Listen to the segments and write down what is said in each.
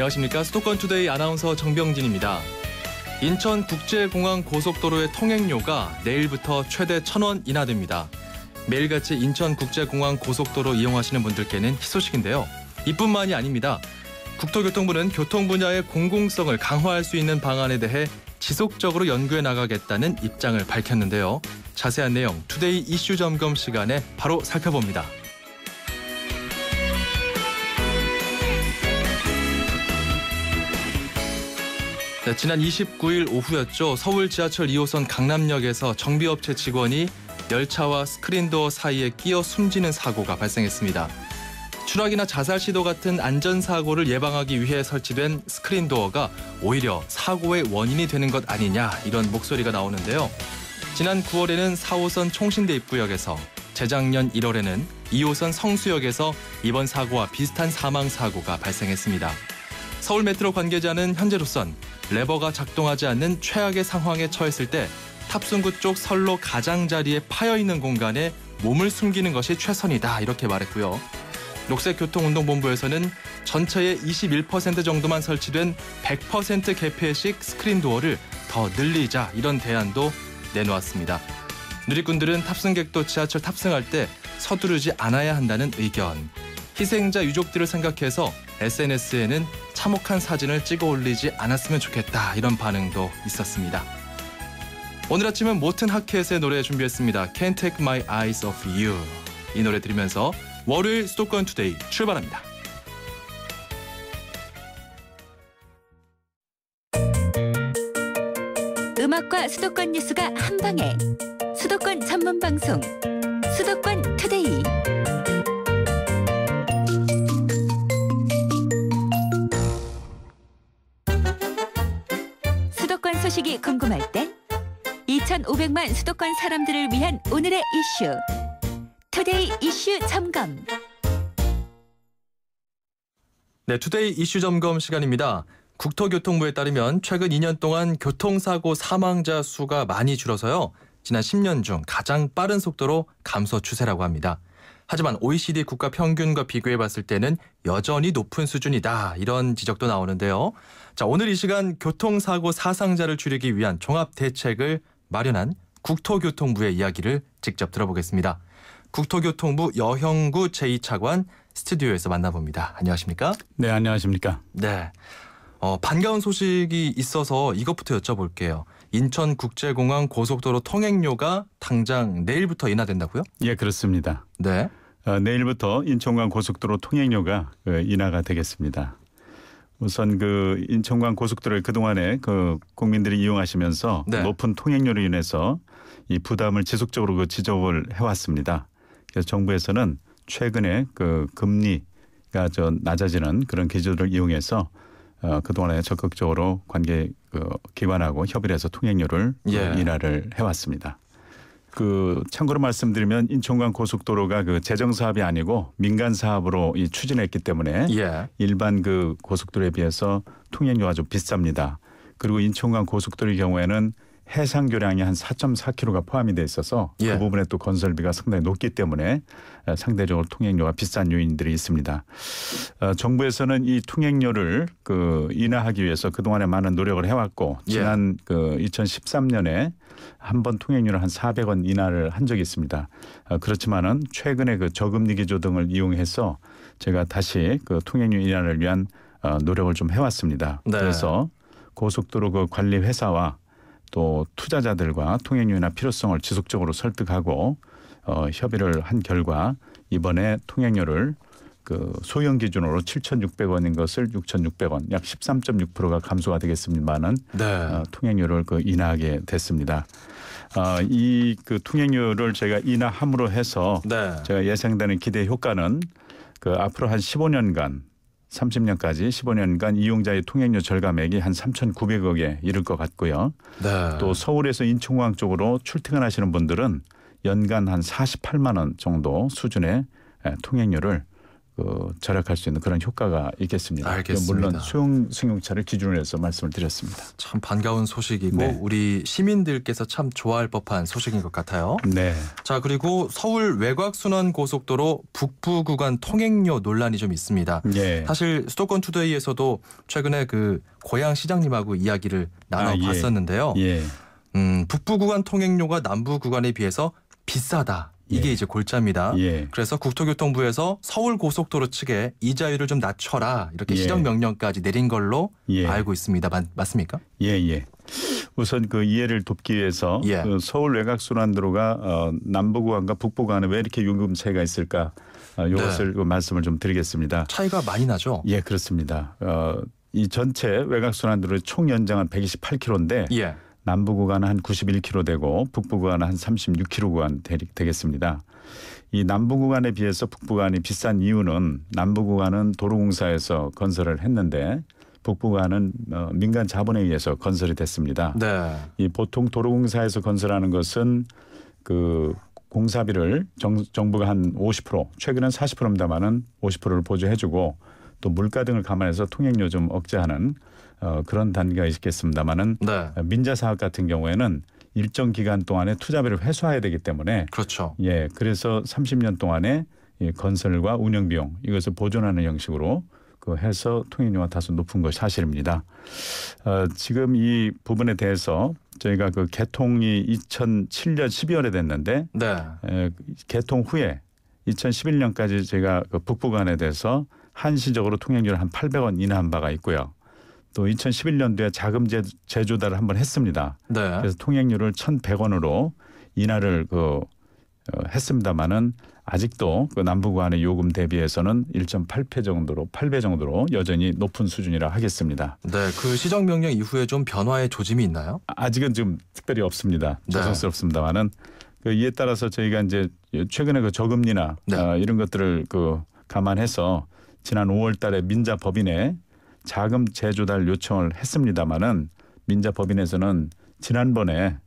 안녕하십니까. 수도권투데이 아나운서 정병진입니다. 인천국제공항 고속도로의 통행료가 내일부터 최대 1,000원 인하됩니다. 매일같이 인천국제공항 고속도로 이용하시는 분들께는 희소식인데요. 이뿐만이 아닙니다. 국토교통부는 교통 분야의 공공성을 강화할 수 있는 방안에 대해 지속적으로 연구해 나가겠다는 입장을 밝혔는데요. 자세한 내용 투데이 이슈 점검 시간에 바로 살펴봅니다. 네, 지난 29일 오후였죠. 서울 지하철 2호선 강남역에서 정비업체 직원이 열차와 스크린도어 사이에 끼어 숨지는 사고가 발생했습니다. 추락이나 자살 시도 같은 안전사고를 예방하기 위해 설치된 스크린도어가 오히려 사고의 원인이 되는 것 아니냐 이런 목소리가 나오는데요. 지난 9월에는 4호선 총신대 입구역에서, 재작년 1월에는 2호선 성수역에서 이번 사고와 비슷한 사망사고가 발생했습니다. 서울 메트로 관계자는 현재로선 레버가 작동하지 않는 최악의 상황에 처했을 때 탑승구 쪽 선로 가장자리에 파여있는 공간에 몸을 숨기는 것이 최선이다 이렇게 말했고요. 녹색교통운동본부에서는 전체의 21% 정도만 설치된 100% 개폐식 스크린도어를 더 늘리자 이런 대안도 내놓았습니다. 누리꾼들은 탑승객도 지하철 탑승할 때 서두르지 않아야 한다는 의견. 희생자 유족들을 생각해서 SNS에는 참혹한 사진을 찍어 올리지 않았으면 좋겠다 이런 반응도 있었습니다. 오늘 아침은 모튼 하켓의 노래 준비했습니다. Can't Take My Eyes Off You. 이 노래 들으면서 월요일 수도권 투데이 출발합니다. 음악과 수도권 뉴스가 한방에. 수도권 전문 방송 수도권 투데이. 수도권 소식이 궁금할 땐 2,500만 수도권 사람들을 위한 오늘의 이슈 투데이 이슈 점검. 네, 투데이 이슈 점검 시간입니다. 국토교통부에 따르면 최근 2년 동안 교통사고 사망자 수가 많이 줄어서요. 지난 10년 중 가장 빠른 속도로 감소 추세라고 합니다. 하지만 OECD 국가 평균과 비교해 봤을 때는 여전히 높은 수준이다 이런 지적도 나오는데요. 자, 오늘 이 시간 교통사고 사상자를 줄이기 위한 종합 대책을 마련한 국토교통부의 이야기를 직접 들어보겠습니다. 국토교통부 여형구 제2차관 스튜디오에서 만나봅니다. 안녕하십니까? 네, 안녕하십니까? 네, 반가운 소식이 있어서 이것부터 여쭤볼게요. 인천국제공항 고속도로 통행료가 당장 내일부터 인하된다고요? 예, 그렇습니다. 네. 내일부터 인천공항 고속도로 통행료가 인하가 되겠습니다. 우선 인천공항 고속도로를 그동안에 국민들이 이용하시면서 네. 높은 통행료로 인해서 이 부담을 지속적으로 지적을 해왔습니다. 그래서 정부에서는 최근에 금리가 낮아지는 그런 기조를 이용해서 그동안에 적극적으로 관계 기관하고 협의를 해서 통행료를 인하를 해왔습니다. 참고로 말씀드리면 인천공항 고속도로가 재정 사업이 아니고 민간 사업으로 추진했기 때문에 일반 고속도로에 비해서 통행료가 좀 비쌉니다. 그리고 인천공항 고속도로의 경우에는 해상 교량이 한 4.4km가 포함이 돼 있어서 그 부분에 또 건설비가 상당히 높기 때문에 상대적으로 통행료가 비싼 요인들이 있습니다. 정부에서는 이 통행료를 인하하기 위해서 그동안에 많은 노력을 해왔고 지난 2013년에 한 번 통행료를 한 400원 인하를 한 적이 있습니다. 그렇지만은 최근에 저금리 기조 등을 이용해서 제가 다시 통행료 인하를 위한 노력을 좀 해왔습니다. 네. 그래서 고속도로 관리 회사와 또 투자자들과 통행료 인하 필요성을 지속적으로 설득하고 협의를 한 결과 이번에 통행료를 소형 기준으로 7,600원인 것을 6,600원, 약 13.6%가 감소가 되겠습니다만은 통행료를 인하하게 됐습니다. 이 통행료를 제가 인하함으로 해서 제가 예상되는 기대 효과는 앞으로 한 15년간 30년까지 15년간 이용자의 통행료 절감액이 한 3,900억에 이를 것 같고요. 또 서울에서 인천공항 쪽으로 출퇴근하시는 분들은 연간 한 48만 원 정도 수준의 통행료를 절약할 수 있는 그런 효과가 있겠습니다. 알겠습니다. 물론 소형 승용차를 기준으로 해서 말씀을 드렸습니다. 참 반가운 소식이고 네. 우리 시민들께서 참 좋아할 법한 소식인 것 같아요. 네. 자, 그리고 서울 외곽순환고속도로 북부 구간 통행료 논란이 좀 있습니다. 예. 사실 수도권 투데이에서도 최근에 그 고양 시장님하고 이야기를 나눠봤었는데요. 예. 북부 구간 통행료가 남부 구간에 비해서 비싸다. 이게 예. 이제 골자입니다. 예. 그래서 국토교통부에서 서울 고속도로 측에 이자율을 좀 낮춰라 이렇게 예. 시정 명령까지 내린 걸로 예. 알고 있습니다. 맞습니까? 예. 우선 그 이해를 돕기 위해서 예. 그 서울 외곽순환도로가 남부 구간과 북부 구간에 왜 이렇게 요금 차이가 있을까? 이것을 그 말씀을 좀 드리겠습니다. 차이가 많이 나죠? 예, 그렇습니다. 이 전체 외곽순환도로의 총 연장은 128km인데 예. 남부 구간은 한 91km 되고 북부 구간은 한 36km 구간 되겠습니다. 이 남부 구간에 비해서 북부 구간이 비싼 이유는 남부 구간은 도로공사에서 건설을 했는데 북부 구간은 민간 자본에 의해서 건설이 됐습니다. 네. 이 보통 도로공사에서 건설하는 것은 그 공사비를 정부가 한 50%, 최근엔 40%입니다만은 50%를 보조해주고 또 물가 등을 감안해서 통행료 좀 억제하는 그런 단계가 있겠습니다만은 네. 민자 사업 같은 경우에는 일정 기간 동안에 투자비를 회수해야 되기 때문에 그렇죠. 예, 그래서 30년 동안에 이 건설과 운영 비용 이것을 보존하는 형식으로 그 해서 통행료가 다소 높은 것이 사실입니다. 지금 이 부분에 대해서 저희가 그 개통이 2007년 12월에 됐는데 네. 개통 후에 2011년까지 제가 그 북부 구간에 대해서 한시적으로 통행료를 한 800원 인하한 바가 있고요. 또 2011년도에 자금 재조달을 한번 했습니다. 네. 그래서 통행료를 1,100원으로 인하를 했습니다마는 아직도 그 남부 구간의 요금 대비해서는 1.8배 정도로 여전히 높은 수준이라 하겠습니다. 네. 그 시정 명령 이후에 좀 변화의 조짐이 있나요? 아직은 좀 특별히 없습니다. 네. 죄송스럽습니다마는 이에 따라서 저희가 이제 최근에 그 저금리나 네. 이런 것들을 감안해서 지난 5월달에 민자법인에 자금 재조달 요청을 했습니다마는 민자법인에서는 지난번에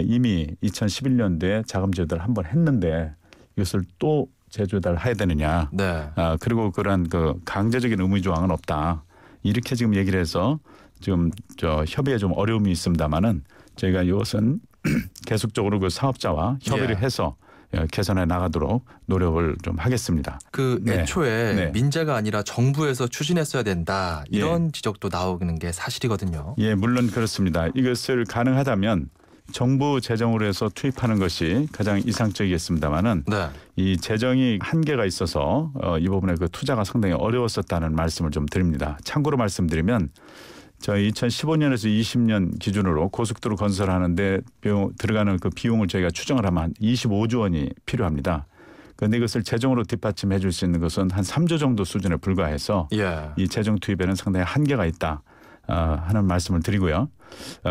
이미 2011년도에 자금 재조달을 한번 했는데 이것을 또 재조달해야 되느냐. 네. 그리고 그러한 그 강제적인 의무 조항은 없다. 이렇게 지금 얘기를 해서 지금 협의에 좀 어려움이 있습니다마는 저희가 이것은 계속적으로 그 사업자와 협의를 해서 개선해 나가도록 노력을 좀 하겠습니다. 애초에 네. 민자가 아니라 정부에서 추진했어야 된다 이런 지적도 나오는 게 사실이거든요. 예, 물론 그렇습니다. 이것을 가능하다면 정부 재정으로 해서 투입하는 것이 가장 이상적이겠습니다마는 네. 이 재정이 한계가 있어서 이 부분에 그 투자가 상당히 어려웠었다는 말씀을 좀 드립니다. 참고로 말씀드리면 저희 2015년에서 20년 기준으로 고속도로 건설하는데 들어가는 그 비용을 저희가 추정을 하면 25조 원이 필요합니다. 그런데 이것을 재정으로 뒷받침해 줄 수 있는 것은 한 3조 정도 수준에 불과해서 이 재정 투입에는 상당히 한계가 있다 하는 말씀을 드리고요.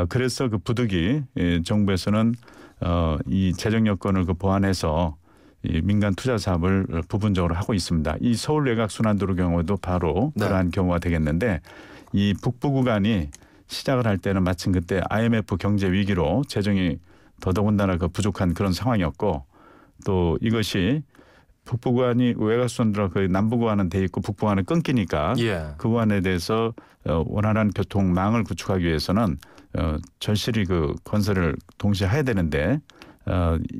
그래서 그 부득이 정부에서는 이 재정 여건을 보완해서 이 민간 투자 사업을 부분적으로 하고 있습니다. 이 서울 외곽순환도로 경우도 바로 그러한 경우가 되겠는데 이 북부 구간이 시작을 할 때는 마침 그때 IMF 경제 위기로 재정이 더더군다나 부족한 그런 상황이었고 또 이것이 북부 구간이 외곽순환도로 남부 구간은 돼 있고 북부 구간은 끊기니까 그 구간에 대해서 원활한 교통망을 구축하기 위해서는 절실히 건설을 동시에 해야 되는데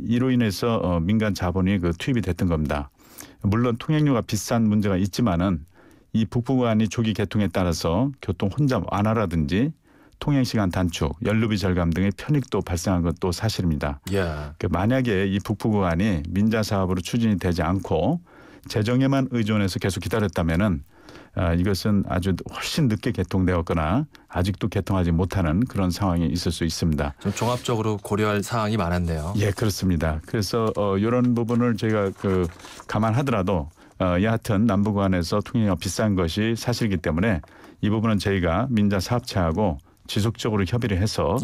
이로 인해서 민간 자본이 투입이 됐던 겁니다. 물론 통행료가 비싼 문제가 있지만은 이 북부 구간이 조기 개통에 따라서 교통 혼잡 완화라든지 통행시간 단축, 연료비 절감 등의 편익도 발생한 것도 사실입니다. 만약에 이 북부 구간이 민자 사업으로 추진이 되지 않고 재정에만 의존해서 계속 기다렸다면은 이것은 아주 훨씬 늦게 개통되었거나 아직도 개통하지 못하는 그런 상황이 있을 수 있습니다. 좀 종합적으로 고려할 사항이 많았네요. 예, 그렇습니다. 그래서 이런 부분을 저희가 감안하더라도 여하튼 남부 구간에서 통행료가 비싼 것이 사실이기 때문에 이 부분은 저희가 민자 사업체하고 지속적으로 협의를 해서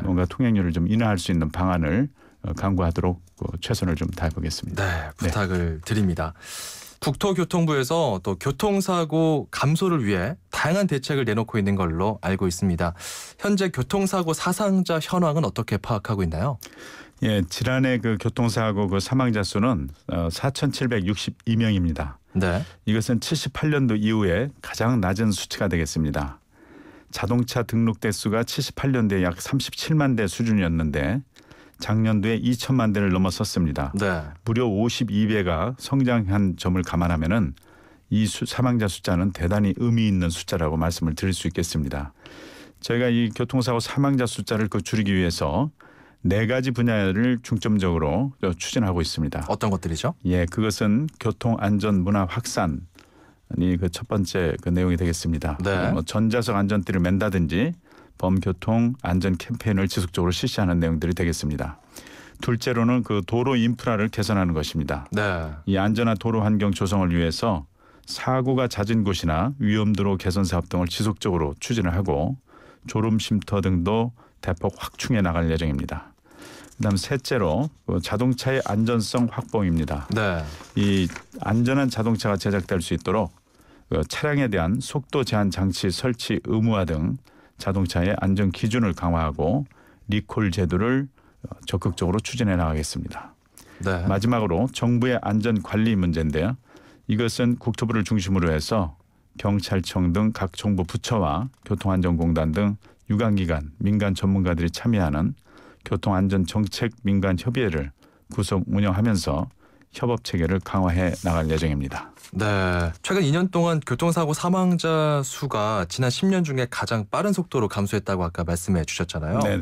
뭔가 통행료를 좀 인하할 수 있는 방안을 강구하도록 최선을 좀 다해보겠습니다. 네, 부탁을 드립니다. 국토교통부에서 또 교통사고 감소를 위해 다양한 대책을 내놓고 있는 걸로 알고 있습니다. 현재 교통사고 사상자 현황은 어떻게 파악하고 있나요? 예, 지난해 그 교통사고 그 사망자 수는 4,762명입니다. 네. 이것은 78년도 이후에 가장 낮은 수치가 되겠습니다. 자동차 등록 대수가 78년도에 약 37만 대 수준이었는데 작년도에 2천만 대를 넘어섰습니다. 네. 무려 52배가 성장한 점을 감안하면은 이 사망자 숫자는 대단히 의미 있는 숫자라고 말씀을 드릴 수 있겠습니다. 저희가 이 교통사고 사망자 숫자를 줄이기 위해서 4가지 분야를 중점적으로 추진하고 있습니다. 어떤 것들이죠? 예, 그것은 교통 안전 문화 확산이 그 첫 번째 그 내용이 되겠습니다. 네. 전자석 안전띠를 맨다든지 범교통 안전 캠페인을 지속적으로 실시하는 내용들이 되겠습니다. 둘째로는 그 도로 인프라를 개선하는 것입니다. 네. 이 안전한 도로 환경 조성을 위해서 사고가 잦은 곳이나 위험도로 개선 사업 등을 지속적으로 추진을 하고 졸음 쉼터 등도 대폭 확충해 나갈 예정입니다. 그다음 셋째로 자동차의 안전성 확보입니다. 네. 이 안전한 자동차가 제작될 수 있도록 차량에 대한 속도 제한 장치 설치 의무화 등 자동차의 안전 기준을 강화하고 리콜 제도를 적극적으로 추진해 나가겠습니다. 네. 마지막으로 정부의 안전 관리 문제인데요. 이것은 국토부를 중심으로 해서 경찰청 등 각 정부 부처와 교통안전공단 등 유관기관, 민간 전문가들이 참여하는 교통안전정책 민간협의회를 구성 운영하면서 협업체계를 강화해 나갈 예정입니다. 네. 최근 2년 동안 교통사고 사망자 수가 지난 10년 중에 가장 빠른 속도로 감소했다고 아까 말씀해 주셨잖아요. 네.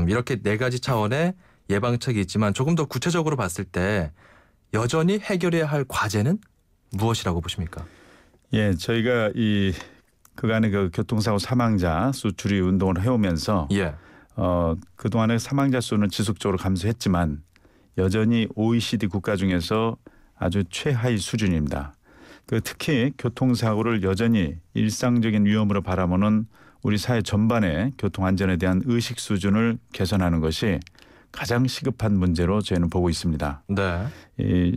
이렇게 4가지 차원의 예방책이 있지만 조금 더 구체적으로 봤을 때 여전히 해결해야 할 과제는 무엇이라고 보십니까? 예, 저희가 이 그간의 그 교통사고 사망자 수 줄이 운동을 해오면서 예. 그동안의 사망자 수는 지속적으로 감소했지만 여전히 OECD 국가 중에서 아주 최하위 수준입니다. 특히 교통사고를 여전히 일상적인 위험으로 바라보는 우리 사회 전반의 교통안전에 대한 의식 수준을 개선하는 것이 가장 시급한 문제로 저희는 보고 있습니다. 네.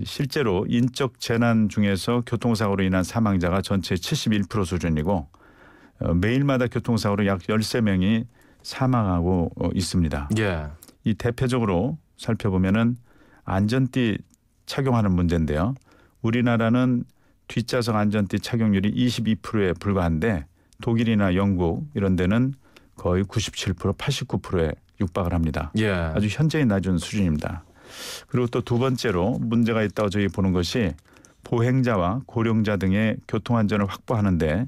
실제로 인적 재난 중에서 교통사고로 인한 사망자가 전체의 71% 수준이고 매일마다 교통사고로 약 13명이 사망하고 있습니다. 예. 이 대표적으로 살펴보면은 안전띠 착용하는 문제인데요. 우리나라는 뒷좌석 안전띠 착용률이 22%에 불과한데 독일이나 영국 이런 데는 거의 97%, 89%에 육박을 합니다. 예. 아주 현저히 낮은 수준입니다. 그리고 또 두 번째로 문제가 있다고 저희 보는 것이 보행자와 고령자 등의 교통안전을 확보하는데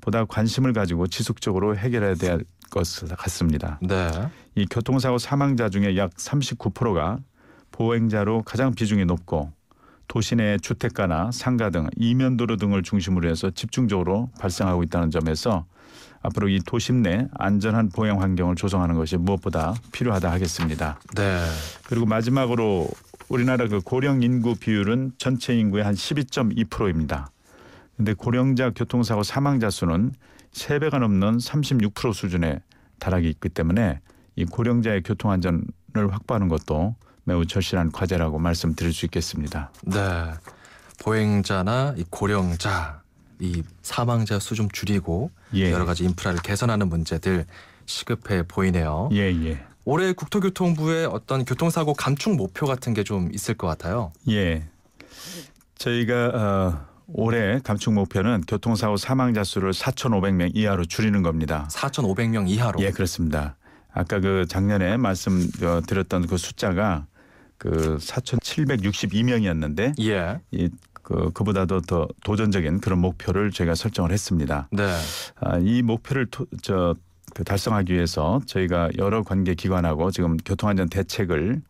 보다 관심을 가지고 지속적으로 해결해야 될 것 같습니다. 네. 이 교통사고 사망자 중에 약 39%가 보행자로 가장 비중이 높고 도시 내 주택가나 상가 등 이면도로 등을 중심으로 해서 집중적으로 발생하고 있다는 점에서 앞으로 이 도심 내 안전한 보행 환경을 조성하는 것이 무엇보다 필요하다 하겠습니다. 네. 그리고 마지막으로 우리나라 그 고령 인구 비율은 전체 인구의 한 12.2%입니다. 그런데 고령자 교통사고 사망자 수는 3배가 넘는 36% 수준에 달하기 있기 때문에 이 고령자의 교통안전을 확보하는 것도 매우 절실한 과제라고 말씀드릴 수 있겠습니다. 네. 보행자나 이 고령자, 이 사망자 수 좀 줄이고 예. 여러 가지 인프라를 개선하는 문제들 시급해 보이네요. 예. 올해 국토교통부의 어떤 교통사고 감축 목표 같은 게 좀 있을 것 같아요. 예. 저희가 올해 감축 목표는 교통사고 사망자 수를 4,500명 이하로 줄이는 겁니다. 4,500명 이하로. 예, 그렇습니다. 아까 그 작년에 말씀드렸던 그 숫자가 그 4,762명이었는데 예. 그보다도 더 도전적인 그런 목표를 저희가 설정을 했습니다. 네. 이 목표를 달성하기 위해서 저희가 여러 관계 기관하고 지금 교통안전 대책을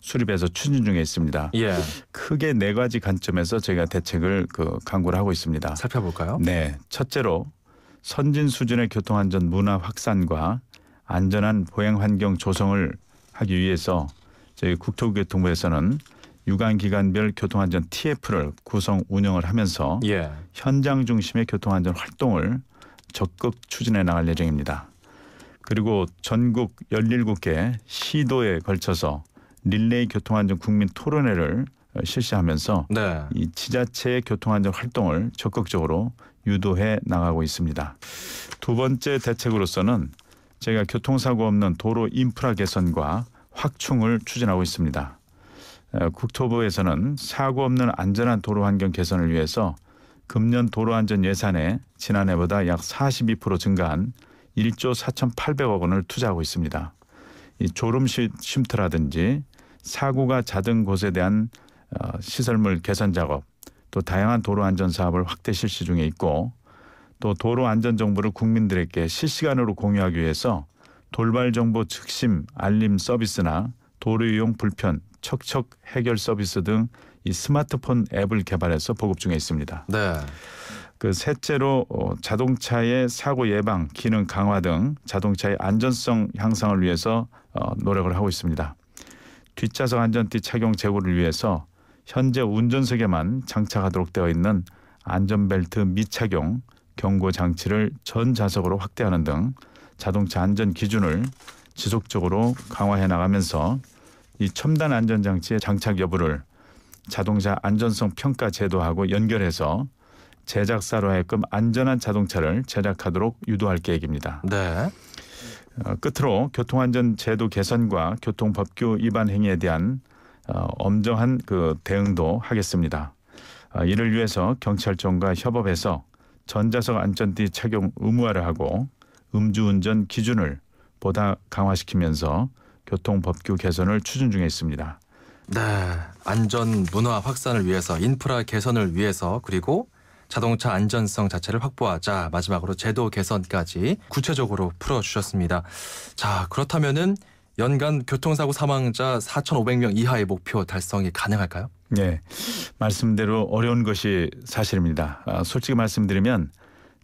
수립해서 추진 중에 있습니다. 예. 크게 4가지 관점에서 저희가 대책을 강구를 하고 있습니다. 살펴볼까요? 네, 첫째로 선진 수준의 교통안전 문화 확산과 안전한 보행 환경 조성을 하기 위해서 저희 국토교통부에서는 유관기관별 교통안전 TF를 구성 운영을 하면서 예. 현장 중심의 교통안전 활동을 적극 추진해 나갈 예정입니다. 그리고 전국 17개 시도에 걸쳐서 릴레이 교통안전 국민 토론회를 실시하면서 네. 이 지자체의 교통안전 활동을 적극적으로 유도해 나가고 있습니다. 두 번째 대책으로서는 저희가 교통사고 없는 도로 인프라 개선과 확충을 추진하고 있습니다. 국토부에서는 사고 없는 안전한 도로 환경 개선을 위해서 금년 도로안전 예산에 지난해보다 약 42% 증가한 1조 4,800억 원을 투자하고 있습니다. 이 졸음 쉼터라든지 사고가 잦은 곳에 대한 시설물 개선 작업, 또 다양한 도로 안전 사업을 확대 실시 중에 있고, 또 도로 안전 정보를 국민들에게 실시간으로 공유하기 위해서 돌발 정보 즉심 알림 서비스나 도로 이용 불편 척척 해결 서비스 등 이 스마트폰 앱을 개발해서 보급 중에 있습니다. 네. 셋째로 자동차의 사고 예방, 기능 강화 등 자동차의 안전성 향상을 위해서 노력을 하고 있습니다. 뒷좌석 안전띠 착용 제고를 위해서 현재 운전석에만 장착하도록 되어 있는 안전벨트 미착용 경고 장치를 전 좌석으로 확대하는 등 자동차 안전 기준을 지속적으로 강화해 나가면서 이 첨단 안전장치의 장착 여부를 자동차 안전성 평가 제도하고 연결해서 제작사로 하여금 안전한 자동차를 제작하도록 유도할 계획입니다. 네. 끝으로 교통안전제도 개선과 교통법규 위반 행위에 대한 엄정한 대응도 하겠습니다. 이를 위해서 경찰청과 협업해서 전좌석 안전띠 착용 의무화를 하고 음주운전 기준을 보다 강화시키면서 교통법규 개선을 추진 중에 있습니다. 네, 안전 문화 확산을 위해서, 인프라 개선을 위해서, 그리고 자동차 안전성 자체를 확보하자, 마지막으로 제도 개선까지 구체적으로 풀어주셨습니다. 자, 그렇다면은 연간 교통사고 사망자 4,500명 이하의 목표 달성이 가능할까요? 네, 말씀대로 어려운 것이 사실입니다. 솔직히 말씀드리면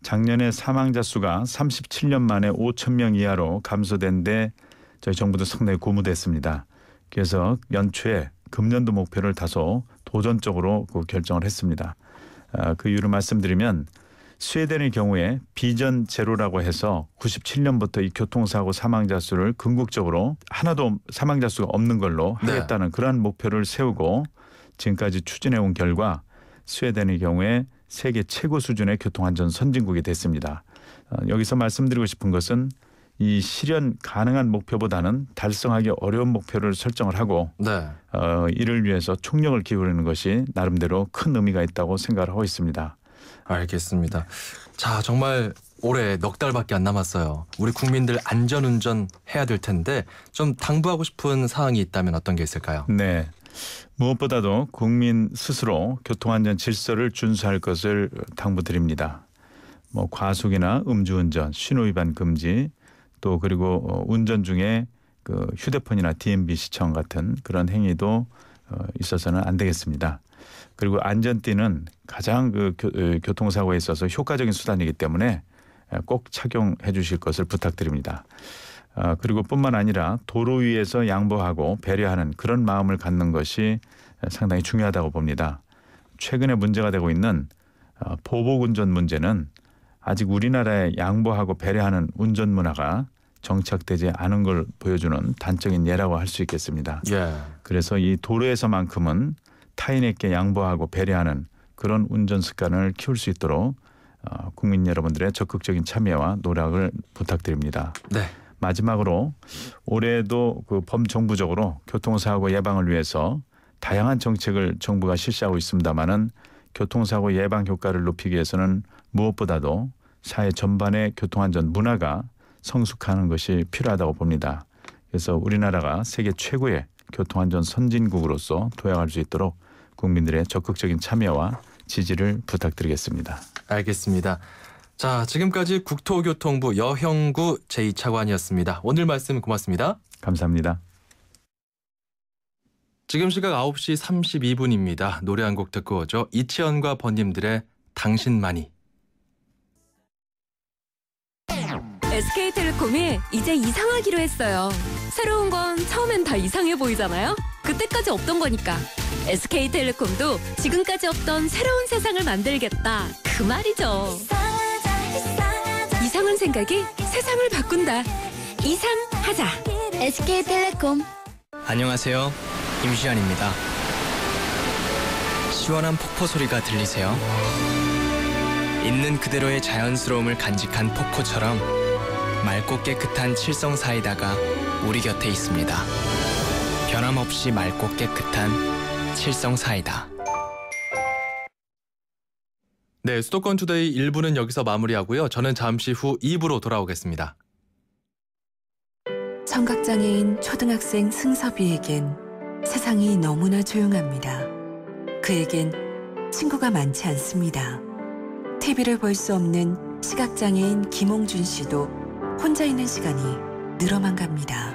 작년에 사망자 수가 37년 만에 5,000명 이하로 감소된 데 저희 정부도 상당히 고무됐습니다. 그래서 연초에 금년도 목표를 다소 도전적으로 결정을 했습니다. 그 이유를 말씀드리면 스웨덴의 경우에 비전 제로라고 해서 97년부터 이 교통사고 사망자 수를 궁극적으로 하나도 사망자 수가 없는 걸로 하겠다는 그러한 목표를 세우고 지금까지 추진해온 결과 스웨덴의 경우에 세계 최고 수준의 교통안전 선진국이 됐습니다. 여기서 말씀드리고 싶은 것은 이 실현 가능한 목표보다는 달성하기 어려운 목표를 설정을 하고 네. 이를 위해서 총력을 기울이는 것이 나름대로 큰 의미가 있다고 생각을 하고 있습니다. 알겠습니다. 자, 정말 올해 넉 달밖에 안 남았어요. 우리 국민들 안전운전 해야 될 텐데 좀 당부하고 싶은 사항이 있다면 어떤 게 있을까요? 네. 무엇보다도 국민 스스로 교통안전 질서를 준수할 것을 당부드립니다. 과속이나 음주운전, 신호위반 금지, 또 그리고 운전 중에 휴대폰이나 DMB 시청 같은 그런 행위도 있어서는 안 되겠습니다. 그리고 안전띠는 가장 교통사고에 있어서 효과적인 수단이기 때문에 꼭 착용해 주실 것을 부탁드립니다. 그리고 뿐만 아니라 도로 위에서 양보하고 배려하는 그런 마음을 갖는 것이 상당히 중요하다고 봅니다. 최근에 문제가 되고 있는 보복운전 문제는 아직 우리나라에 양보하고 배려하는 운전 문화가 정착되지 않은 걸 보여주는 단적인 예라고 할 수 있겠습니다. 예. 그래서 이 도로에서만큼은 타인에게 양보하고 배려하는 그런 운전 습관을 키울 수 있도록 국민 여러분들의 적극적인 참여와 노력을 부탁드립니다. 네. 마지막으로 올해도 범정부적으로 교통사고 예방을 위해서 다양한 정책을 정부가 실시하고 있습니다마는 교통사고 예방 효과를 높이기 위해서는 무엇보다도 사회 전반의 교통안전 문화가 성숙하는 것이 필요하다고 봅니다. 그래서 우리나라가 세계 최고의 교통안전 선진국으로서 도약할 수 있도록 국민들의 적극적인 참여와 지지를 부탁드리겠습니다. 알겠습니다. 자, 지금까지 국토교통부 여형구 제2차관이었습니다. 오늘 말씀 고맙습니다. 감사합니다. 지금 시각 9시 32분입니다. 노래 한 곡 듣고 오죠. 이치현과 번님들의 당신만이. SK텔레콤이 이제 이상하기로 했어요. 새로운 건 처음엔 다 이상해 보이잖아요. 그때까지 없던 거니까. SK텔레콤도 지금까지 없던 새로운 세상을 만들겠다. 그 말이죠. 이상한 생각이 세상을 바꾼다. 이상하자. SK텔레콤. 안녕하세요. 임시완입니다. 시원한 폭포 소리가 들리세요? 있는 그대로의 자연스러움을 간직한 폭포처럼 맑고 깨끗한 칠성 사이다가 우리 곁에 있습니다. 변함없이 맑고 깨끗한 칠성 사이다. 네, 수도권 투데이 1부는 여기서 마무리하고요. 저는 잠시 후 2부로 돌아오겠습니다. 청각장애인 초등학생 승섭이에겐 세상이 너무나 조용합니다. 그에겐 친구가 많지 않습니다. TV를 볼 수 없는 시각장애인 김홍준 씨도 혼자 있는 시간이 늘어만 갑니다.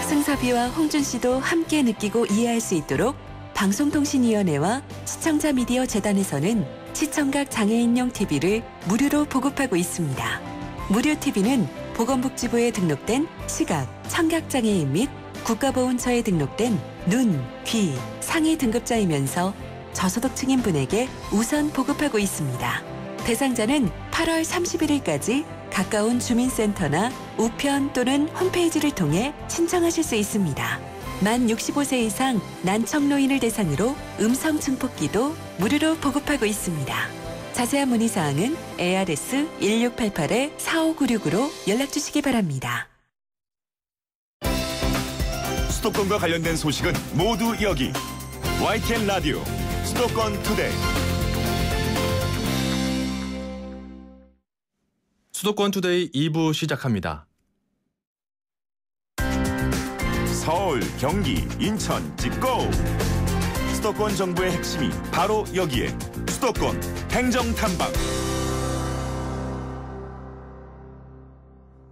승섭이와 홍준 씨도 함께 느끼고 이해할 수 있도록 방송통신위원회와 시청자 미디어 재단에서는 시청각 장애인용 TV를 무료로 보급하고 있습니다. 무료 TV는 보건복지부에 등록된 시각, 청각장애인 및 국가보훈처에 등록된 눈, 귀, 상위 등급자이면서 저소득층인 분에게 우선 보급하고 있습니다. 대상자는 8월 31일까지 가까운 주민센터나 우편 또는 홈페이지를 통해 신청하실 수 있습니다. 만 65세 이상 난청노인을 대상으로 음성 증폭기도 무료로 보급하고 있습니다. 자세한 문의사항은 ARS 1688-4596으로 연락주시기 바랍니다. 수도권과 관련된 소식은 모두 여기 YTN 라디오 수도권 투데이. 수도권 투데이 2부 시작합니다. 서울, 경기, 인천, 찍고! 수도권 정부의 핵심이 바로 여기에 수도권 행정탐방.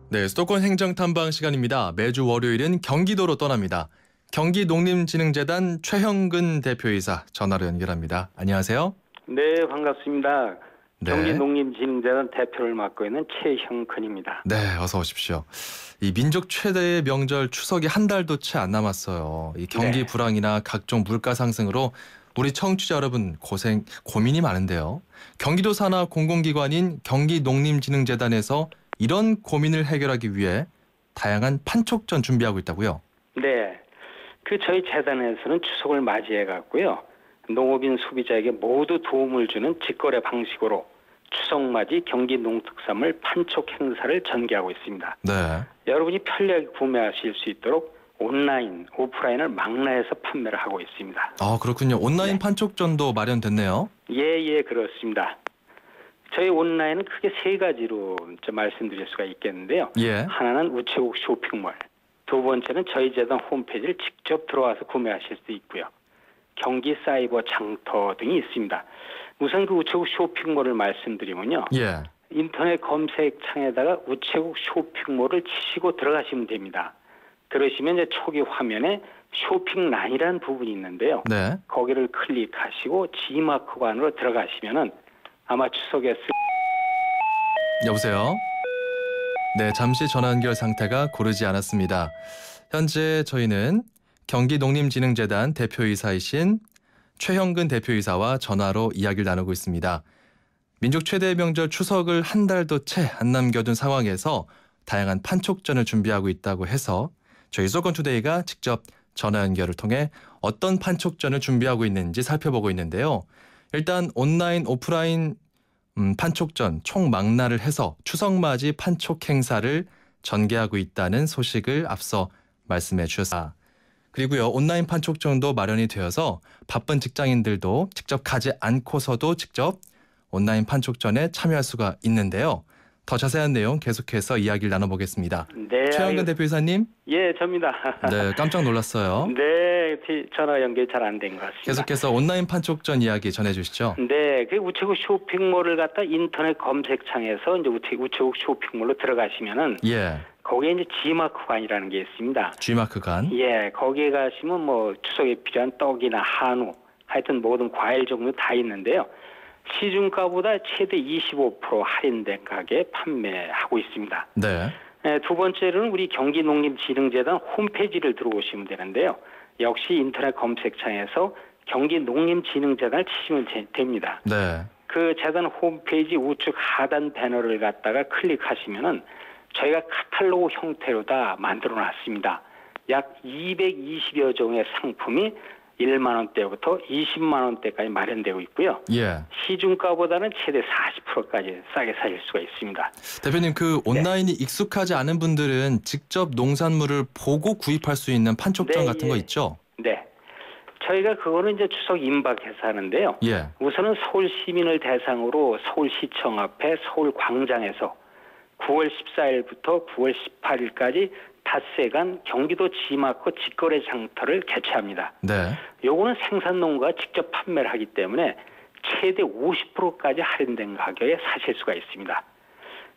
네, 수도권 행정탐방 시간입니다. 매주 월요일은 경기도로 떠납니다. 경기농림진흥재단 최형근 대표이사 전화로 연결합니다. 안녕하세요. 네, 반갑습니다. 네. 경기농림진흥재단 대표를 맡고 있는 최형근입니다. 네, 어서 오십시오. 이 민족 최대의 명절 추석이 한 달도 채 안 남았어요. 이 경기 네. 불황이나 각종 물가 상승으로 우리 청취자 여러분 고민이 많은데요. 경기도 산하 공공기관인 경기농림진흥재단에서 이런 고민을 해결하기 위해 다양한 판촉전 준비하고 있다고요? 네, 저희 재단에서는 추석을 맞이해 갖고요. 농업인 소비자에게 모두 도움을 주는 직거래 방식으로 추석맞이 경기 농특산물 판촉 행사를 전개하고 있습니다. 네. 여러분이 편리하게 구매하실 수 있도록 온라인, 오프라인을 망라해서 판매를 하고 있습니다. 아, 그렇군요. 온라인 판촉전도 마련됐네요. 예, 그렇습니다. 저희 온라인은 크게 세 가지로 말씀드릴 수가 있겠는데요. 예. 하나는 우체국 쇼핑몰, 두 번째는 저희 재단 홈페이지를 직접 들어와서 구매하실 수 있고요. 경기 사이버 장터 등이 있습니다. 우선 그 우체국 쇼핑몰을 말씀드리면요. 예. 인터넷 검색창에다가 우체국 쇼핑몰을 치시고 들어가시면 됩니다. 그러시면 이제 초기 화면에 쇼핑란이라는 부분이 있는데요. 네. 거기를 클릭하시고 G마크가 안으로 들어가시면은 아마 추석에 여보세요? 네, 잠시 전화 연결 상태가 고르지 않았습니다. 현재 저희는 경기농림진흥재단 대표이사이신 최형근 대표이사와 전화로 이야기를 나누고 있습니다. 민족 최대의 명절 추석을 한 달도 채 안 남겨둔 상황에서 다양한 판촉전을 준비하고 있다고 해서 저희 수도권투데이가 직접 전화 연결을 통해 어떤 판촉전을 준비하고 있는지 살펴보고 있는데요. 일단 온라인, 오프라인 판촉전 총망라를 해서 추석맞이 판촉 행사를 전개하고 있다는 소식을 앞서 말씀해 주셨습니다. 그리고요, 온라인 판촉전도 마련이 되어서 바쁜 직장인들도 직접 가지 않고서도 직접 온라인 판촉전에 참여할 수가 있는데요. 더 자세한 내용 계속해서 이야기를 나눠보겠습니다. 네, 최형근 대표이사님. 예, 접니다. 네, 깜짝 놀랐어요. 네, 전화 연결 잘 안 된 것 같습니다. 계속해서 온라인 판촉전 이야기 전해주시죠. 네, 그 우체국 쇼핑몰을 갖다 인터넷 검색창에서 이제 우체국 쇼핑몰로 들어가시면은 예. 거기에 이제 G마크관이라는 게 있습니다. G마크관. 예, 거기에 가시면 뭐 추석에 필요한 떡이나 한우, 하여튼 모든 과일 종류 다 있는데요. 시중가보다 최대 25% 할인된 가격에 판매하고 있습니다. 네. 두 번째로는 우리 경기농림진흥재단 홈페이지를 들어오시면 되는데요. 역시 인터넷 검색창에서 경기농림진흥재단을 치시면 됩니다. 네. 그 재단 홈페이지 우측 하단 배너를 갖다가 클릭하시면은 저희가 카탈로그 형태로 다 만들어 놨습니다. 약 220여 종의 상품이 1만 원대부터 20만 원대까지 마련되고 있고요. 예. 시중가보다는 최대 40%까지 싸게 사실 수가 있습니다. 대표님, 그 온라인이 익숙하지 않은 분들은 직접 농산물을 보고 구입할 수 있는 판촉점 같은 거 있죠? 네. 저희가 그거는 이제 추석 임박해서 하는데요. 예. 우선은 서울 시민을 대상으로 서울시청 앞에 서울광장에서 9월 14일부터 9월 18일까지 닷새간 경기도 지마커 직거래 장터를 개최합니다. 네. 요거는 생산농가가 직접 판매를 하기 때문에 최대 50%까지 할인된 가격에 사실 수가 있습니다.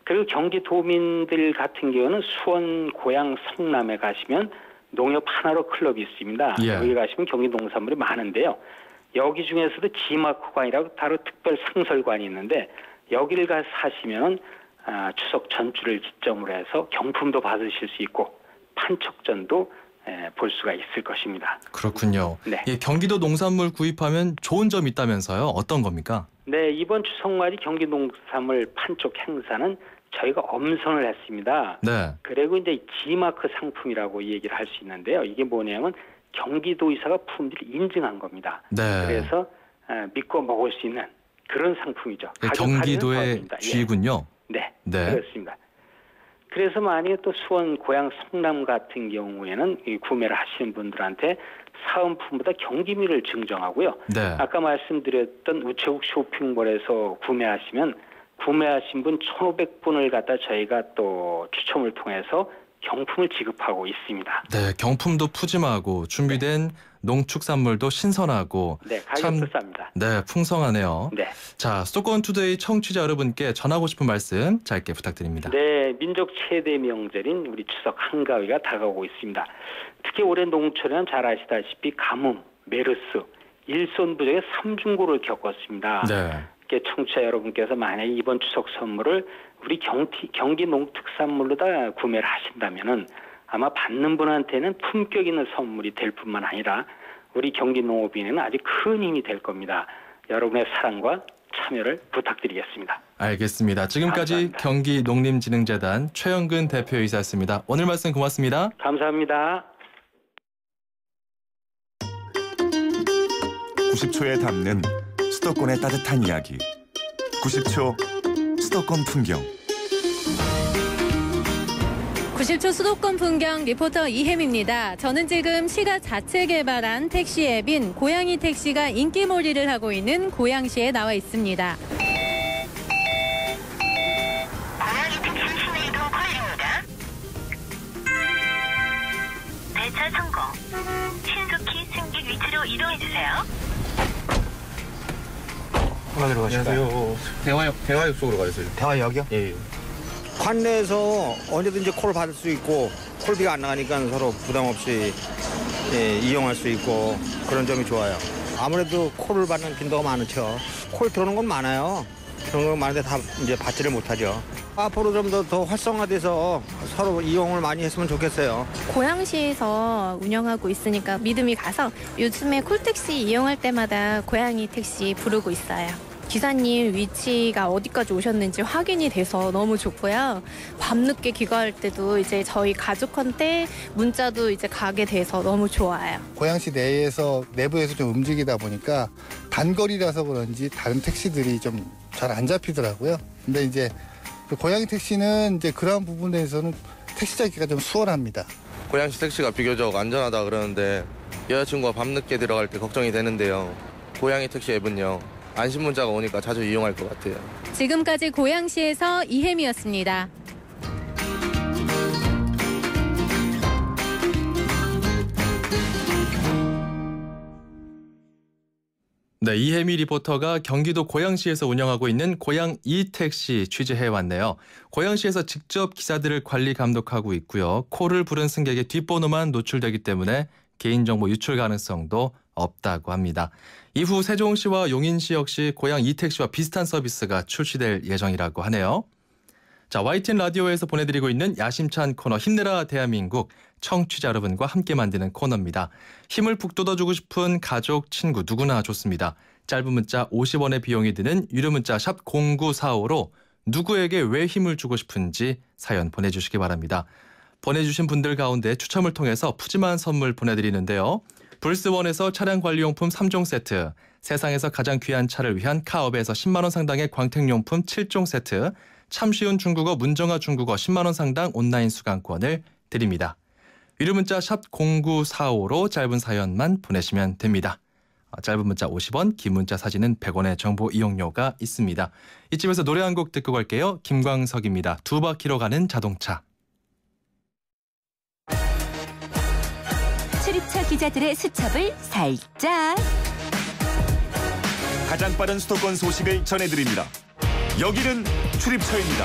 그리고 경기도민들 같은 경우는 수원, 고양, 성남에 가시면 농협 하나로 클럽이 있습니다. 예. 여기 가시면 경기 농산물이 많은데요. 여기 중에서도 지마커관이라고 따로 특별 상설관이 있는데 여기를 가서 사시면 추석 전주를 기점으로 해서 경품도 받으실 수 있고 판촉전도 볼 수가 있을 것입니다. 그렇군요. 네. 예, 경기도 농산물 구입하면 좋은 점 있다면서요? 어떤 겁니까? 네, 이번 추석맞이 경기 농산물 판촉 행사는 저희가 엄선을 했습니다. 네. 그리고 이제 지마크 상품이라고 얘기를 할 수 있는데요. 이게 뭐냐면 경기도의사가 품질을 인증한 겁니다. 네. 그래서 믿고 먹을 수 있는 그런 상품이죠. 예, 경기도의 쥐군요. 네, 네. 그렇습니다. 그래서 만약에 또 수원, 고양, 성남 같은 경우에는 이 구매를 하시는 분들한테 사은품보다 경기미를 증정하고요. 네. 아까 말씀드렸던 우체국 쇼핑몰에서 구매하시면 구매하신 분 1,500분을 갖다 저희가 또 추첨을 통해서 경품을 지급하고 있습니다. 네, 경품도 푸짐하고 준비된 농축산물도 신선하고 네, 가격도 쌉니다. 네, 풍성하네요. 네. 자, 수도권 투데이 청취자 여러분께 전하고 싶은 말씀 짧게 부탁드립니다. 네, 민족 최대 명절인 우리 추석 한가위가 다가오고 있습니다. 특히 올해 농촌에는 잘 아시다시피 가뭄, 메르스, 일손 부족의 삼중고를 겪었습니다. 네. 청취자 여러분께서 만약에 이번 추석 선물을 우리 경기 농특산물로 다 구매를 하신다면은 아마 받는 분한테는 품격 있는 선물이 될 뿐만 아니라 우리 경기 농업인에는 아주 큰 힘이 될 겁니다. 여러분의 사랑과 참여를 부탁드리겠습니다. 알겠습니다. 지금까지 감사합니다. 경기농림진흥재단 최영근 대표이사였습니다. 오늘 말씀 고맙습니다. 감사합니다. 90초에 담는 수도권의 따뜻한 이야기. 90초 수도권 풍경. 90초 수도권 풍경 리포터 이혜미입니다. 저는 지금 시가 자체 개발한 택시 앱인 고양이 택시가 인기몰이를 하고 있는 고양시에 나와 있습니다. 고양이 택시 시내 이동 콜입니다. 배차 성공. 신속히 승객 위치로 이동해주세요. 하나 들어가실까요? 대화역 쪽으로 가주세요. 대화역이요? 예. 관내에서 언제든지 콜을 받을 수 있고 콜비가 안 나가니까 서로 부담 없이 이용할 수 있고 그런 점이 좋아요. 아무래도 콜을 받는 빈도가 많죠. 콜 들어오는 건 많아요. 그런 건 많은데 다 이제 받지를 못하죠. 앞으로 좀 더 활성화돼서 서로 이용을 많이 했으면 좋겠어요. 고양시에서 운영하고 있으니까 믿음이 가서 요즘에 콜택시 이용할 때마다 고양이 택시 부르고 있어요. 기사님 위치가 어디까지 오셨는지 확인이 돼서 너무 좋고요. 밤늦게 귀가할 때도 이제 저희 가족한테 문자도 이제 가게 돼서 너무 좋아요. 고양시 내부에서 좀 움직이다 보니까 단거리라서 그런지 다른 택시들이 좀 잘 안 잡히더라고요. 근데 이제 그 고양이 택시는 이제 그런 부분에서는 택시 잡기가 좀 수월합니다. 고양시 택시가 비교적 안전하다 그러는데 여자친구가 밤늦게 들어갈 때 걱정이 되는데요. 고양이 택시 앱은요. 안심 문자가 오니까 자주 이용할 것 같아요. 지금까지 고양시에서 이혜미였습니다. 네, 이혜미 리포터가 경기도 고양시에서 운영하고 있는 고양 이택시 취재해왔네요. 고양시에서 직접 기사들을 관리 감독하고 있고요. 콜을 부른 승객의 뒷번호만 노출되기 때문에 개인정보 유출 가능성도 없다고 합니다. 이후 세종시와 용인시 역시 고양 이택시와 비슷한 서비스가 출시될 예정이라고 하네요. 자, YTN 라디오에서 보내드리고 있는 야심찬 코너 힘내라 대한민국, 청취자 여러분과 함께 만드는 코너입니다. 힘을 북돋아주고 싶은 가족, 친구 누구나 좋습니다. 짧은 문자 50원의 비용이 드는 유료 문자 샵 0945로 누구에게 왜 힘을 주고 싶은지 사연 보내주시기 바랍니다. 보내주신 분들 가운데 추첨을 통해서 푸짐한 선물 보내드리는데요. 불스원에서 차량 관리용품 3종 세트, 세상에서 가장 귀한 차를 위한 카업에서 10만 원 상당의 광택용품 7종 세트, 참 쉬운 중국어 문정아 중국어 10만 원 상당 온라인 수강권을 드립니다. 유료 문자 샵 0945로 짧은 사연만 보내시면 됩니다. 짧은 문자 50원, 긴 문자 사진은 100원의 정보 이용료가 있습니다. 이쯤에서 노래 한 곡 듣고 갈게요. 김광석입니다. 두 바퀴로 가는 자동차. 출입처 기자들의 수첩을 살짝. 가장 빠른 수도권 소식을 전해드립니다. 여기는 출입처입니다.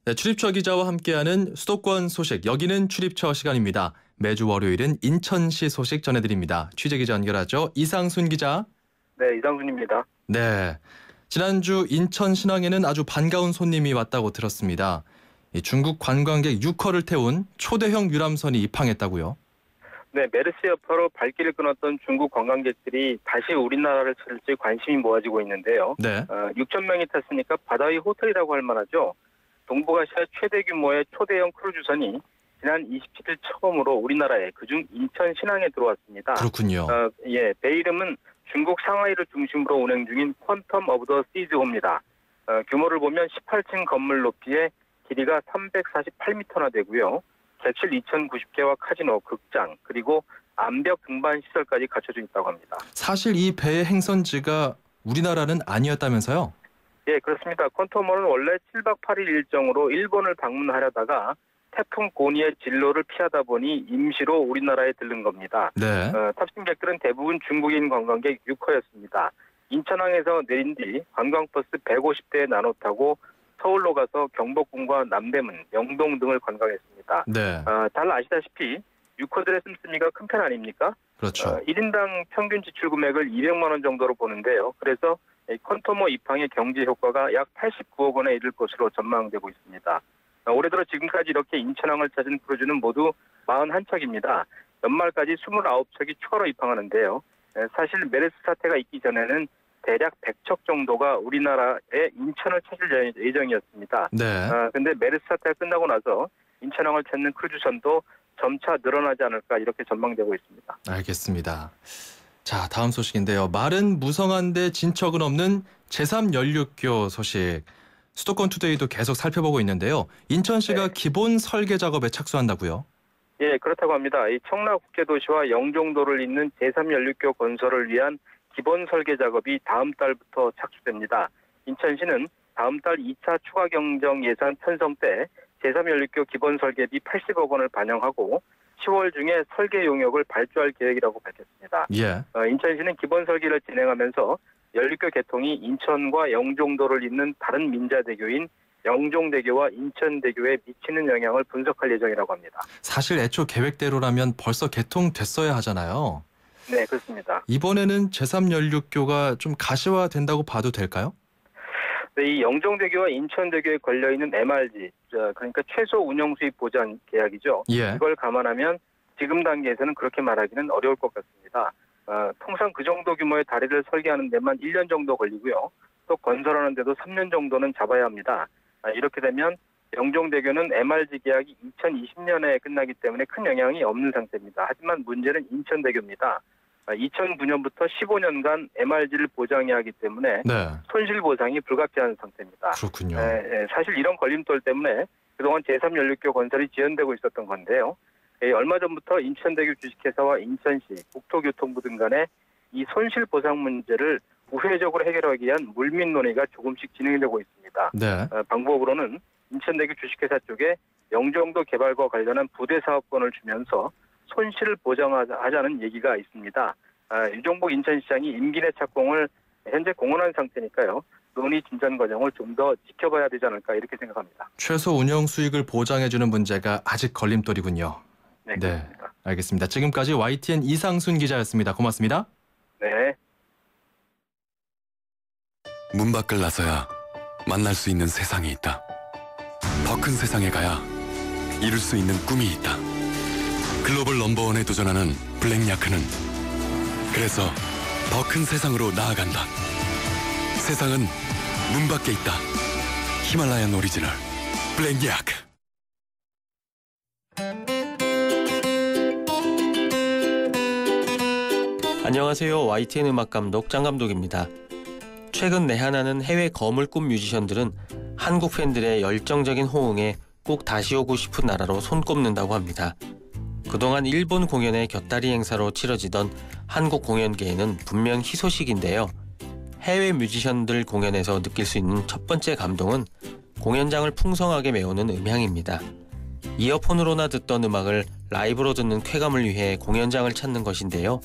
네, 출입처 기자와 함께하는 수도권 소식, 여기는 출입처 시간입니다. 매주 월요일은 인천시 소식 전해드립니다. 취재기자 연결하죠. 이상순 기자. 네, 이상순입니다. 네, 지난주 인천 신항에는 아주 반가운 손님이 왔다고 들었습니다. 중국 관광객 6허를 태운 초대형 유람선이 입항했다고요? 네, 메르스 여파로 발길을 끊었던 중국 관광객들이 다시 우리나라를 찾을지 관심이 모아지고 있는데요. 네. 6천 명이 탔으니까 바다 위 호텔이라고 할 만하죠. 동북아시아 최대 규모의 초대형 크루즈선이 지난 27일 처음으로 우리나라에 그중 인천 신항에 들어왔습니다. 그렇군요. 배 이름은 중국 상하이를 중심으로 운행 중인 퀀텀 오브 더 시즈호입니다. 규모를 보면 18층 건물 높이에 길이가 348m나 되고요. 객실 2,090개와 카지노, 극장, 그리고 암벽 등반 시설까지 갖춰져 있다고 합니다. 사실 이 배의 행선지가 우리나라는 아니었다면서요? 예, 그렇습니다. 퀀텀호는 원래 7박 8일 일정으로 일본을 방문하려다가 태풍 고니의 진로를 피하다 보니 임시로 우리나라에 들른 겁니다. 네. 탑승객들은 대부분 중국인 관광객 6허였습니다. 인천항에서 내린 뒤 관광버스 150대에 나눠 타고 서울로 가서 경복궁과 남대문, 영동 등을 관광했습니다. 네. 잘 아시다시피 6허들의 씀씀이가 큰 편 아닙니까? 그렇죠. 1인당 평균 지출 금액을 200만 원 정도로 보는데요. 그래서 퀀텀호 입항의 경제 효과가 약 89억 원에 이를 것으로 전망되고 있습니다. 올해 들어 지금까지 이렇게 인천항을 찾은 크루즈는 모두 41척입니다. 연말까지 29척이 추가로 입항하는데요. 사실 메르스 사태가 있기 전에는 대략 100척 정도가 우리나라의 인천을 찾을 예정이었습니다. 네. 근데 메르스 사태가 끝나고 나서 인천항을 찾는 크루즈선도 점차 늘어나지 않을까 이렇게 전망되고 있습니다. 알겠습니다. 자, 다음 소식인데요. 말은 무성한데 진척은 없는 제3연륙교 소식. 수도권 투데이도 계속 살펴보고 있는데요. 인천시가 네. 기본 설계 작업에 착수한다고요? 예, 그렇다고 합니다. 이 청라국제도시와 영종도를 잇는 제3연륙교 건설을 위한 기본 설계 작업이 다음 달부터 착수됩니다. 인천시는 다음 달 2차 추가 경정 예산 편성 때 제3연륙교 기본 설계비 80억 원을 반영하고 10월 중에 설계 용역을 발주할 계획이라고 밝혔습니다. 예. 인천시는 기본 설계를 진행하면서 연륙교 개통이 인천과 영종도를 잇는 다른 민자대교인 영종대교와 인천대교에 미치는 영향을 분석할 예정이라고 합니다. 사실 애초 계획대로라면 벌써 개통됐어야 하잖아요. 네, 그렇습니다. 이번에는 제3연륙교가 좀 가시화된다고 봐도 될까요? 네, 이 영종대교와 인천대교에 걸려있는 MRG, 그러니까 최소 운영 수입 보장 계약이죠. 예. 이걸 감안하면 지금 단계에서는 그렇게 말하기는 어려울 것 같습니다. 통상 그 정도 규모의 다리를 설계하는 데만 1년 정도 걸리고요. 또 건설하는 데도 3년 정도는 잡아야 합니다. 이렇게 되면 영종대교는 MRG 계약이 2020년에 끝나기 때문에 큰 영향이 없는 상태입니다. 하지만 문제는 인천대교입니다. 2009년부터 15년간 MRG를 보장해야 하기 때문에 네. 손실 보상이 불가피한 상태입니다. 그렇군요. 사실 이런 걸림돌 때문에 그동안 제3연륙교 건설이 지연되고 있었던 건데요. 얼마 전부터 인천대교 주식회사와 인천시, 국토교통부 등 간에 이 손실 보상 문제를 우회적으로 해결하기 위한 물밑 논의가 조금씩 진행되고 있습니다. 네. 방법으로는 인천대교 주식회사 쪽에 영종도 개발과 관련한 부대 사업권을 주면서 손실을 보장하자는 얘기가 있습니다. 유종복 인천시장이 임기 내 착공을 현재 공언한 상태니까요. 논의 진전 과정을 좀 더 지켜봐야 되지 않을까 이렇게 생각합니다. 최소 운영 수익을 보장해주는 문제가 아직 걸림돌이군요. 네, 그렇습니다. 네, 알겠습니다. 지금까지 YTN 이상순 기자였습니다. 고맙습니다. 네. 문 밖을 나서야 만날 수 있는 세상이 있다. 더 큰 세상에 가야 이룰 수 있는 꿈이 있다. 글로벌 넘버원에 도전하는 블랙야크는 그래서 더 큰 세상으로 나아간다. 세상은 문 밖에 있다. 히말라얀 오리지널 블랙야크. 안녕하세요. YTN 음악감독 짱감독입니다. 최근 내한하는 해외 거물급 뮤지션들은 한국 팬들의 열정적인 호응에 꼭 다시 오고 싶은 나라로 손꼽는다고 합니다. 그동안 일본 공연의 곁다리 행사로 치러지던 한국 공연계에는 분명 희소식인데요. 해외 뮤지션들 공연에서 느낄 수 있는 첫 번째 감동은 공연장을 풍성하게 메우는 음향입니다. 이어폰으로나 듣던 음악을 라이브로 듣는 쾌감을 위해 공연장을 찾는 것인데요.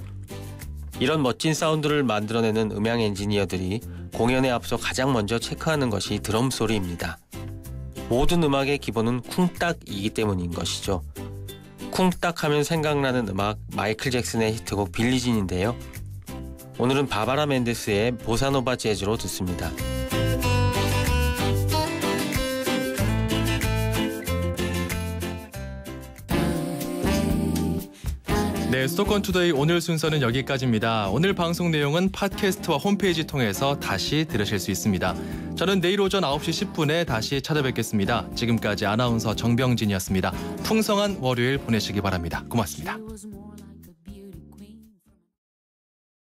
이런 멋진 사운드를 만들어내는 음향 엔지니어들이 공연에 앞서 가장 먼저 체크하는 것이 드럼 소리입니다. 모든 음악의 기본은 쿵딱이기 때문인 것이죠. 쿵딱 하면 생각나는 음악 마이클 잭슨의 히트곡 빌리진인데요. 오늘은 바바라 멘데스의 보사노바 재즈로 듣습니다. 네, 수도권 투데이 오늘 순서는 여기까지입니다. 오늘 방송 내용은 팟캐스트와 홈페이지 통해서 다시 들으실 수 있습니다. 저는 내일 오전 9시 10분에 다시 찾아뵙겠습니다. 지금까지 아나운서 정병진이었습니다. 풍성한 월요일 보내시기 바랍니다. 고맙습니다.